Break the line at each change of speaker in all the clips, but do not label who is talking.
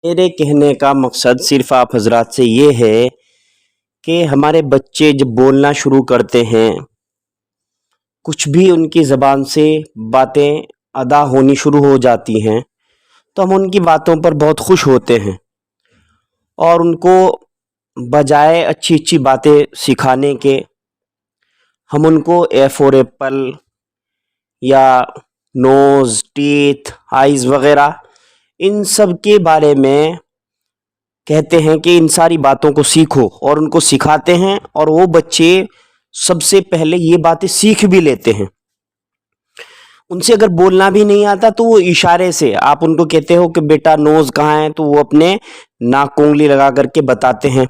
میرے کہنے کا مقصد صرف آپ حضرات سے یہ ہے کہ ہمارے بچے جب بولنا شروع کرتے ہیں، کچھ بھی ان کی زبان سے باتیں ادا ہونی شروع ہو جاتی ہیں تو ہم ان کی باتوں پر بہت خوش ہوتے ہیں اور ان کو بجائے اچھی اچھی باتیں سکھانے کے ہم ان کو اے فور ایپل یا نوز، ٹیتھ، آئیز وغیرہ ان سب کے بارے میں کہتے ہیں کہ ان ساری باتوں کو سیکھو، اور ان کو سکھاتے ہیں اور وہ بچے سب سے پہلے یہ باتیں سیکھ بھی لیتے ہیں۔ ان سے اگر بولنا بھی نہیں آتا تو وہ اشارے سے آپ ان کو کہتے ہو کہ بیٹا نوز کہاں ہے، تو وہ اپنے ناک کو انگلی لگا کر کے بتاتے ہیں،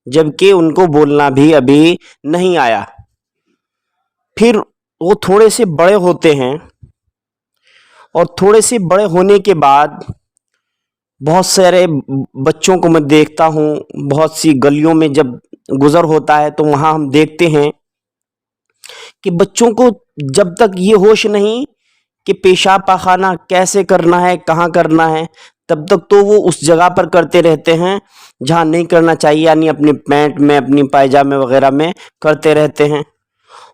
جبکہ ان کو بولنا بھی ابھی نہیں آیا۔ پھر وہ تھوڑے سے بڑے ہوتے ہیں اور تھوڑے سے بڑے ہونے کے بعد بہت سارے بچوں کو میں دیکھتا ہوں، بہت سی گلیوں میں جب گزر ہوتا ہے تو وہاں ہم دیکھتے ہیں کہ بچوں کو جب تک یہ ہوش نہیں کہ پیشاب پاخانہ کیسے کرنا ہے، کہاں کرنا ہے، تب تک تو وہ اس جگہ پر کرتے رہتے ہیں جہاں نہیں کرنا چاہیے، یعنی اپنی پینٹ میں، اپنی پائجامے وغیرہ میں کرتے رہتے ہیں۔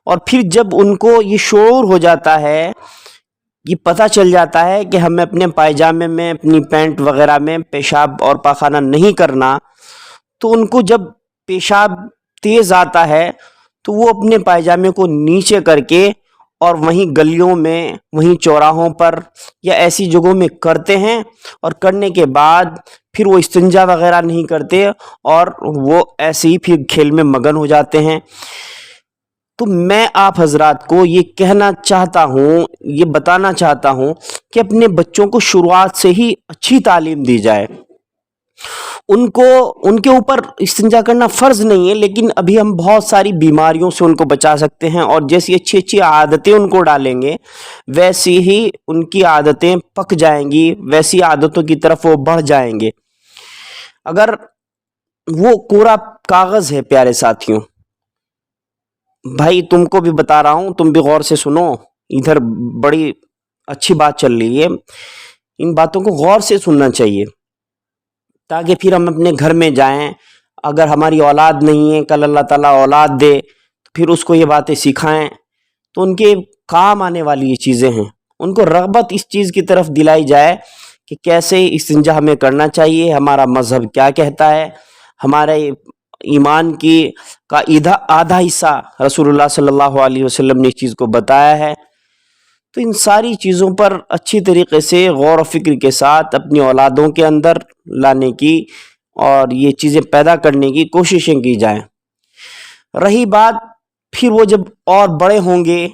اور پھر جب ان کو یہ شعور ہو جاتا ہے، یہ پتہ چل جاتا ہے کہ ہمیں اپنے پائجامے میں، اپنی پینٹ وغیرہ میں پیشاب اور پاخانہ نہیں کرنا، تو ان کو جب پیشاب تیز آتا ہے تو وہ اپنے پائجامے کو نیچے کر کے اور وہیں گلیوں میں، وہیں چوراہوں پر یا ایسی جگہوں میں کرتے ہیں، اور کرنے کے بعد پھر وہ استنجا وغیرہ نہیں کرتے اور وہ ایسے ہی پھر کھیل میں مگن ہو جاتے ہیں۔ تو میں آپ حضرات کو یہ کہنا چاہتا ہوں، یہ بتانا چاہتا ہوں کہ اپنے بچوں کو شروعات سے ہی اچھی تعلیم دی جائے۔ ان کے اوپر استنجا کرنا فرض نہیں ہے، لیکن ابھی ہم بہت ساری بیماریوں سے ان کو بچا سکتے ہیں، اور جیسی اچھی اچھی عادتیں ان کو ڈالیں گے ویسی ہی ان کی عادتیں پک جائیں گی، ویسی عادتوں کی طرف وہ بڑھ جائیں گے۔ اگر وہ کوڑا کاغذ ہے پیارے ساتھیوں، بھائی تم کو بھی بتا رہا ہوں، تم بھی غور سے سنو، ادھر بڑی اچھی بات چل رہی ہے، ان باتوں کو غور سے سننا چاہیے تاکہ پھر ہم اپنے گھر میں جائیں، اگر ہماری اولاد نہیں ہے، کل اللہ تعالیٰ اولاد دے تو پھر اس کو یہ باتیں سکھائیں، تو ان کے کام آنے والی یہ چیزیں ہیں۔ ان کو رغبت اس چیز کی طرف دلائی جائے کہ کیسے استنجا ہمیں کرنا چاہیے، ہمارا مذہب کیا کہتا ہے، ہمارے ایمان کی کا آدھا حصہ رسول اللہ صلی اللہ علیہ وسلم نے اس چیز کو بتایا ہے۔ تو ان ساری چیزوں پر اچھی طریقے سے غور و فکر کے ساتھ اپنی اولادوں کے اندر لانے کی اور یہ چیزیں پیدا کرنے کی کوششیں کی جائیں۔ رہی بات پھر وہ جب اور بڑے ہوں گے